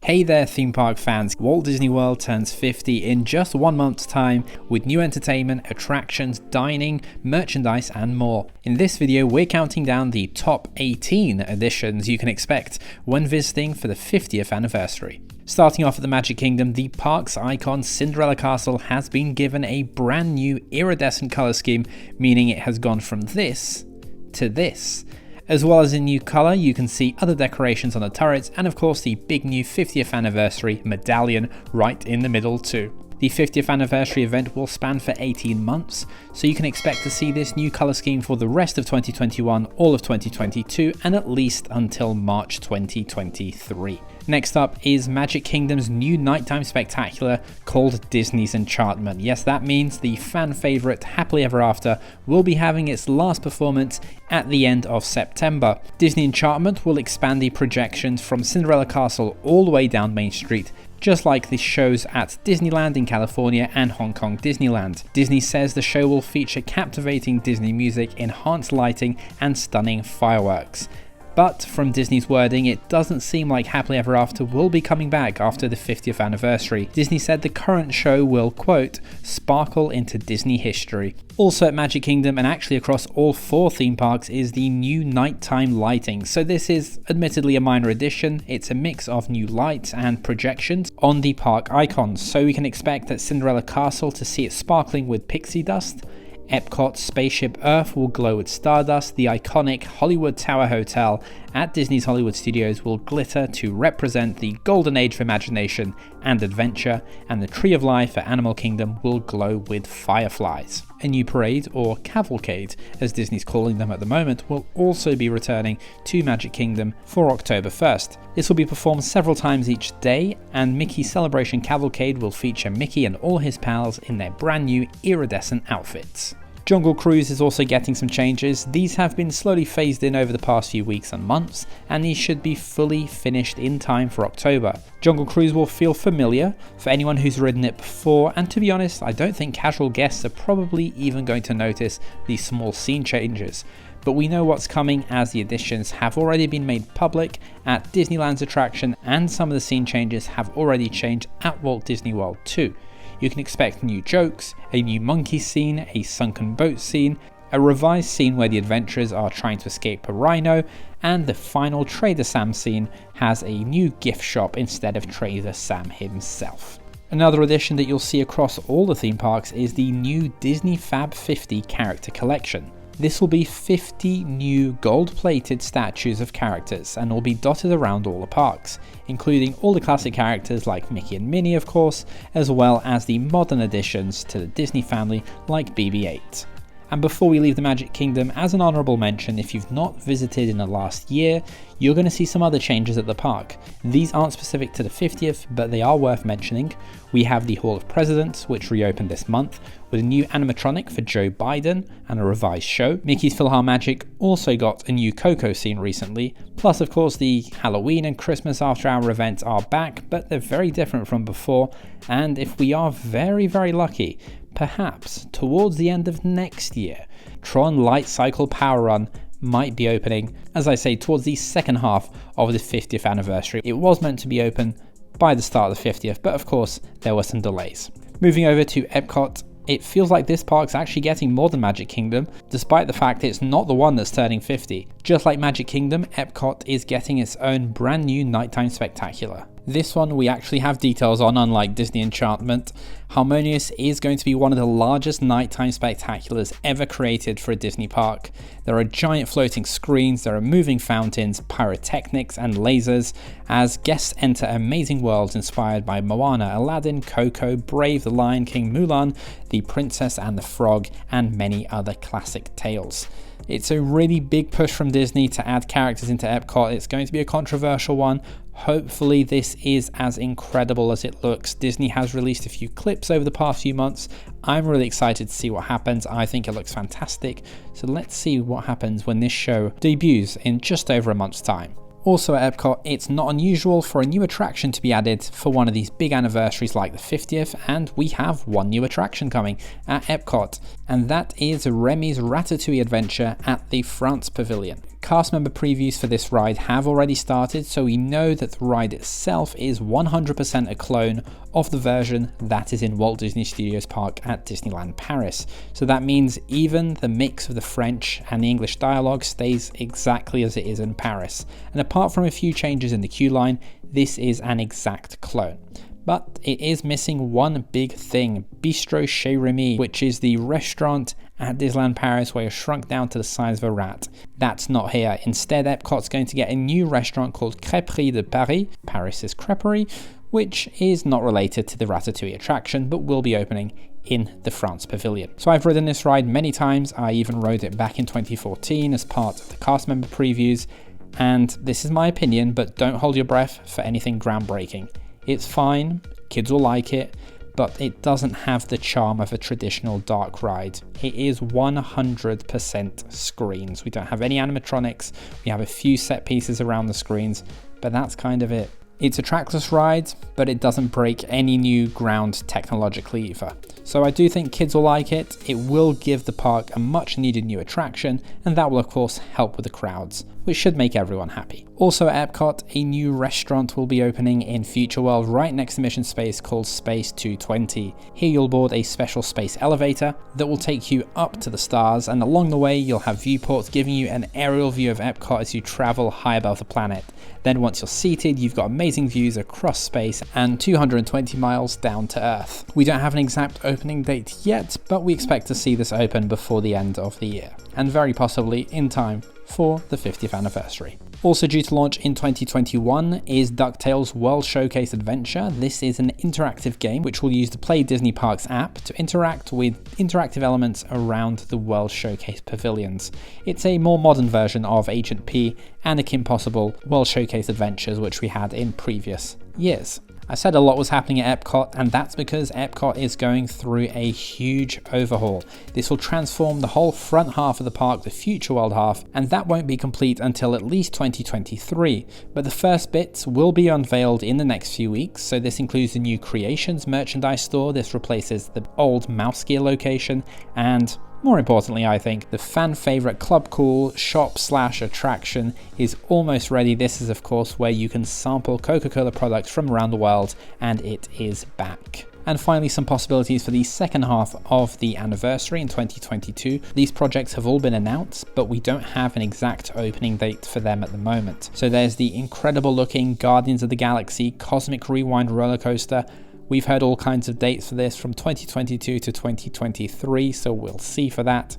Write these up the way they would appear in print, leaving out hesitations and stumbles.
Hey there theme park fans, Walt Disney World turns 50 in just 1 month's time with new entertainment, attractions, dining, merchandise and more. In this video we're counting down the top 18 additions you can expect when visiting for the 50th anniversary. Starting off at the Magic Kingdom, the park's icon Cinderella Castle has been given a brand new iridescent colour scheme, meaning it has gone from this to this. As well as a new colour, you can see other decorations on the turrets and of course the big new 50th anniversary medallion right in the middle too. The 50th anniversary event will span for 18 months, so you can expect to see this new colour scheme for the rest of 2021, all of 2022 and at least until March 2023. Next up is Magic Kingdom's new nighttime spectacular called Disney's Enchantment. Yes, that means the fan favourite Happily Ever After will be having its last performance at the end of September. Disney Enchantment will expand the projections from Cinderella Castle all the way down Main Street, just like the shows at Disneyland in California and Hong Kong Disneyland. Disney says the show will feature captivating Disney music, enhanced lighting and stunning fireworks. But from Disney's wording, it doesn't seem like Happily Ever After will be coming back after the 50th anniversary. Disney said the current show will, quote, sparkle into Disney history. Also at Magic Kingdom and actually across all 4 theme parks is the new nighttime lighting. So this is admittedly a minor addition. It's a mix of new lights and projections on the park icons. So we can expect at Cinderella Castle to see it sparkling with pixie dust. Epcot's Spaceship Earth will glow with stardust, the iconic Hollywood Tower Hotel at Disney's Hollywood Studios will glitter to represent the golden age of imagination and adventure, and the Tree of Life at Animal Kingdom will glow with fireflies. A new parade, or cavalcade as Disney's calling them at the moment, will also be returning to Magic Kingdom for October 1st. This will be performed several times each day, and Mickey's Celebration Cavalcade will feature Mickey and all his pals in their brand new iridescent outfits. Jungle Cruise is also getting some changes. These have been slowly phased in over the past few weeks and months, and these should be fully finished in time for October. Jungle Cruise will feel familiar for anyone who's ridden it before, and to be honest, I don't think casual guests are probably even going to notice these small scene changes. But we know what's coming as the additions have already been made public at Disneyland's attraction, and some of the scene changes have already changed at Walt Disney World too. You can expect new jokes, a new monkey scene, a sunken boat scene, a revised scene where the adventurers are trying to escape a rhino, and the final Trader Sam scene has a new gift shop instead of Trader Sam himself. Another addition that you'll see across all the theme parks is the new Disney Fab 50 character collection. This will be 50 new gold-plated statues of characters and will be dotted around all the parks, including all the classic characters like Mickey and Minnie of course, as well as the modern additions to the Disney family like BB-8. And before we leave the Magic Kingdom, as an honourable mention, if you've not visited in the last year, you're going to see some other changes at the park. These aren't specific to the 50th, but they are worth mentioning. We have the Hall of Presidents, which reopened this month, with a new animatronic for Joe Biden and a revised show. Mickey's PhilharMagic also got a new Coco scene recently, plus of course the Halloween and Christmas After Hour events are back, but they're very different from before, and if we are very lucky, perhaps towards the end of next year, Tron Light Cycle Power Run might be opening, as I say, towards the second half of the 50th anniversary. It was meant to be open by the start of the 50th, but of course there were some delays. Moving over to Epcot, it feels like this park's actually getting more than Magic Kingdom, despite the fact it's not the one that's turning 50. Just like Magic Kingdom, Epcot is getting its own brand new nighttime spectacular. This one we actually have details on, unlike Disney Enchantment. Harmonious is going to be one of the largest nighttime spectaculars ever created for a Disney park. There are giant floating screens, there are moving fountains, pyrotechnics and lasers as guests enter amazing worlds inspired by Moana, Aladdin, Coco, Brave, The Lion King, Mulan, The Princess and the Frog and many other classic tales. It's a really big push from Disney to add characters into Epcot. It's going to be a controversial one. Hopefully this is as incredible as it looks. Disney has released a few clips over the past few months. I'm really excited to see what happens. I think it looks fantastic. So let's see what happens when this show debuts in just over a month's time. Also at Epcot, it's not unusual for a new attraction to be added for one of these big anniversaries like the 50th, and we have one new attraction coming at Epcot, and that is Remy's Ratatouille Adventure at the France Pavilion. Cast member previews for this ride have already started, so we know that the ride itself is 100% a clone of the version that is in Walt Disney Studios Park at Disneyland Paris. So that means even the mix of the French and the English dialogue stays exactly as it is in Paris. And apart from a few changes in the queue line, this is an exact clone. But it is missing one big thing, Bistro Chez Remy, which is the restaurant at Disneyland Paris where you're shrunk down to the size of a rat. That's not here. Instead, Epcot's going to get a new restaurant called Crêperie de Paris, Paris's Creperie, which is not related to the Ratatouille attraction, but will be opening in the France Pavilion. So I've ridden this ride many times. I even rode it back in 2014 as part of the cast member previews, and this is my opinion, but don't hold your breath for anything groundbreaking. It's fine, kids will like it, but it doesn't have the charm of a traditional dark ride. It is 100% screens. We don't have any animatronics, we have a few set pieces around the screens, but that's kind of it. It's a trackless ride, but it doesn't break any new ground technologically either. So I do think kids will like it. It will give the park a much needed new attraction, and that will of course help with the crowds, which should make everyone happy. Also at Epcot, a new restaurant will be opening in Future World right next to Mission Space called Space 220. Here you'll board a special space elevator that will take you up to the stars, and along the way you'll have viewports giving you an aerial view of Epcot as you travel high above the planet. Then once you're seated, you've got amazing views across space and 220 miles down to Earth. We don't have an exact opening date yet, but we expect to see this open before the end of the year, and very possibly in time for the 50th anniversary. Also due to launch in 2021 is DuckTales World Showcase Adventure. This is an interactive game which will use the Play Disney Parks app to interact with interactive elements around the World Showcase pavilions. It's a more modern version of Agent P and the Kim Possible World Showcase Adventures which we had in previous years. I said a lot was happening at Epcot, and that's because Epcot is going through a huge overhaul. This will transform the whole front half of the park, the Future World half, and that won't be complete until at least 2023. But the first bits will be unveiled in the next few weeks, so this includes the new Creations merchandise store. This replaces the old Mouse Gear location, and more importantly, I think, the fan favorite Club Cool shop/attraction is almost ready. This is of course where you can sample Coca-Cola products from around the world, and it is back. And finally, some possibilities for the second half of the anniversary in 2022. These projects have all been announced, but we don't have an exact opening date for them at the moment. So there's the incredible looking Guardians of the Galaxy Cosmic Rewind roller coaster. We've heard all kinds of dates for this from 2022 to 2023, so we'll see for that.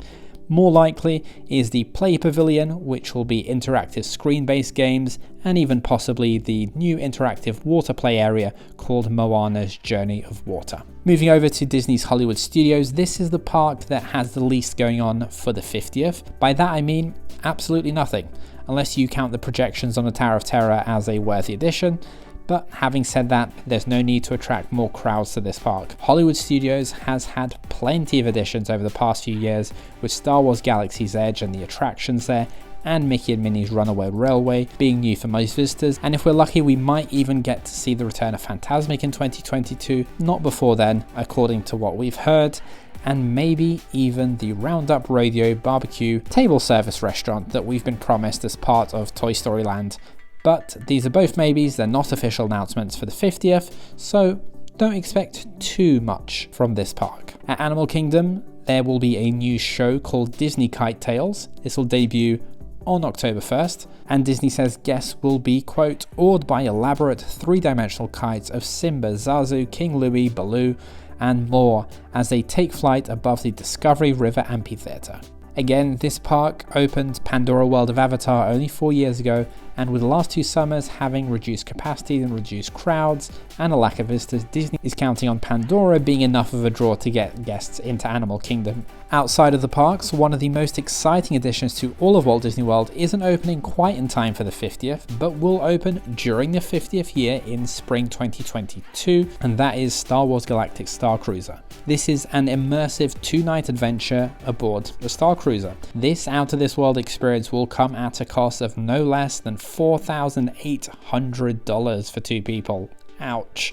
More likely is the Play Pavilion, which will be interactive screen-based games, and even possibly the new interactive water play area called Moana's Journey of Water. Moving over to Disney's Hollywood Studios, this is the park that has the least going on for the 50th. By that I mean absolutely nothing, unless you count the projections on the Tower of Terror as a worthy addition. But having said that, there's no need to attract more crowds to this park. Hollywood Studios has had plenty of additions over the past few years, with Star Wars Galaxy's Edge and the attractions there, and Mickey and Minnie's Runaway Railway being new for most visitors, and if we're lucky we might even get to see the return of Fantasmic in 2022, not before then, according to what we've heard, and maybe even the Roundup Rodeo Barbecue table service restaurant that we've been promised as part of Toy Story Land. But these are both maybes, they're not official announcements for the 50th, so don't expect too much from this park. At Animal Kingdom, there will be a new show called Disney Kite Tales. This will debut on October 1st, and Disney says guests will be, quote, awed by elaborate three-dimensional kites of Simba, Zazu, King Louie, Baloo, and more as they take flight above the Discovery River Amphitheater. Again, this park opened Pandora World of Avatar only 4 years ago, and with the last 2 summers having reduced capacity and reduced crowds and a lack of visitors, Disney is counting on Pandora being enough of a draw to get guests into Animal Kingdom. Outside of the parks, one of the most exciting additions to all of Walt Disney World isn't opening quite in time for the 50th, but will open during the 50th year in spring 2022, and that is Star Wars Galactic Star Cruiser. This is an immersive 2-night adventure aboard the Star Cruiser. This out-of-this-world experience will come at a cost of no less than $4,800 for 2 people. Ouch.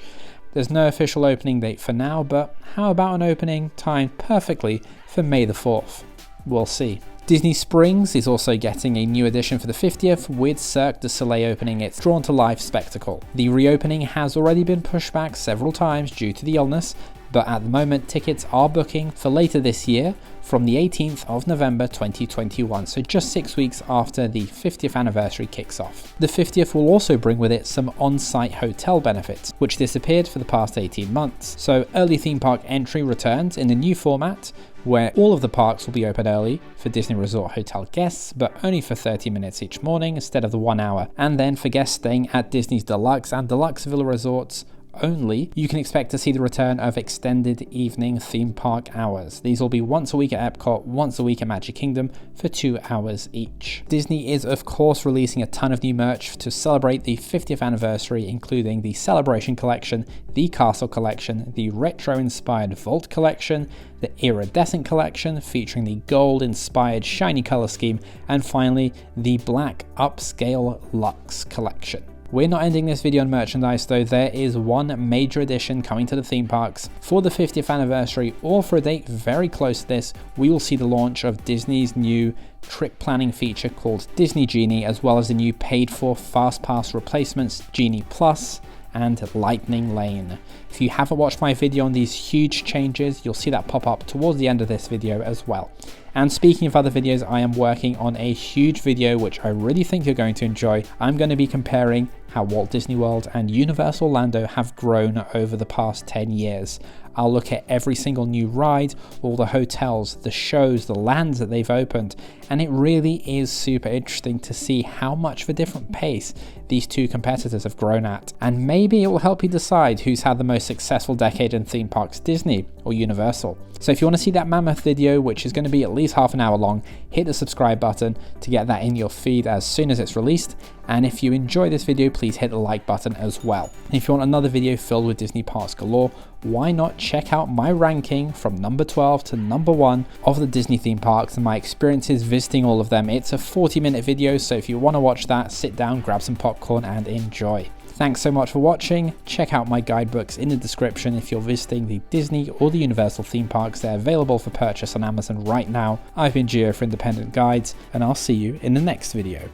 There's no official opening date for now, but how about an opening timed perfectly for May the 4th? We'll see. Disney Springs is also getting a new addition for the 50th, with Cirque du Soleil opening its Drawn to Life spectacle. The reopening has already been pushed back several times due to the illness, but at the moment tickets are booking for later this year from the 18th of November 2021, so just 6 weeks after the 50th anniversary kicks off. The 50th will also bring with it some on-site hotel benefits, which disappeared for the past 18 months. So early theme park entry returns in the new format, where all of the parks will be open early for Disney Resort hotel guests, but only for 30 minutes each morning instead of the 1 hour. And then for guests staying at Disney's Deluxe and Deluxe Villa resorts only, you can expect to see the return of extended evening theme park hours. These will be once a week at Epcot, once a week at Magic Kingdom for 2 hours each. Disney is of course releasing a ton of new merch to celebrate the 50th anniversary, including the Celebration Collection, the Castle Collection, the retro-inspired Vault Collection, the Iridescent Collection featuring the gold-inspired shiny color scheme, and finally the Black Upscale Luxe Collection. We're not ending this video on merchandise though. There is one major addition coming to the theme parks. For the 50th anniversary, or for a date very close to this, we will see the launch of Disney's new trip planning feature called Disney Genie, as well as the new paid for Fast Pass replacements Genie Plus and Lightning Lane. If you haven't watched my video on these huge changes, you'll see that pop up towards the end of this video as well. And speaking of other videos, I am working on a huge video which I really think you're going to enjoy. I'm going to be comparing how Walt Disney World and Universal Orlando have grown over the past 10 years. I'll look at every single new ride, all the hotels, the shows, the lands that they've opened, and it really is super interesting to see how much of a different pace these two competitors have grown at. And maybe it will help you decide who's had the most successful decade in theme parks, Disney or Universal. So if you want to see that mammoth video, which is going to be at least half an hour long, hit the subscribe button to get that in your feed as soon as it's released. And if you enjoy this video, please hit the like button as well. And if you want another video filled with Disney parks galore, why not check out my ranking from number 12 to number 1 of the Disney theme parks and my experiences visiting all of them. It's a 40-minute video, so if you want to watch that, sit down, grab some popcorn and enjoy. Thanks so much for watching. Check out my guidebooks in the description if you're visiting the Disney or the Universal theme parks. They're available for purchase on Amazon right now. I've been Gio for Independent Guides, and I'll see you in the next video.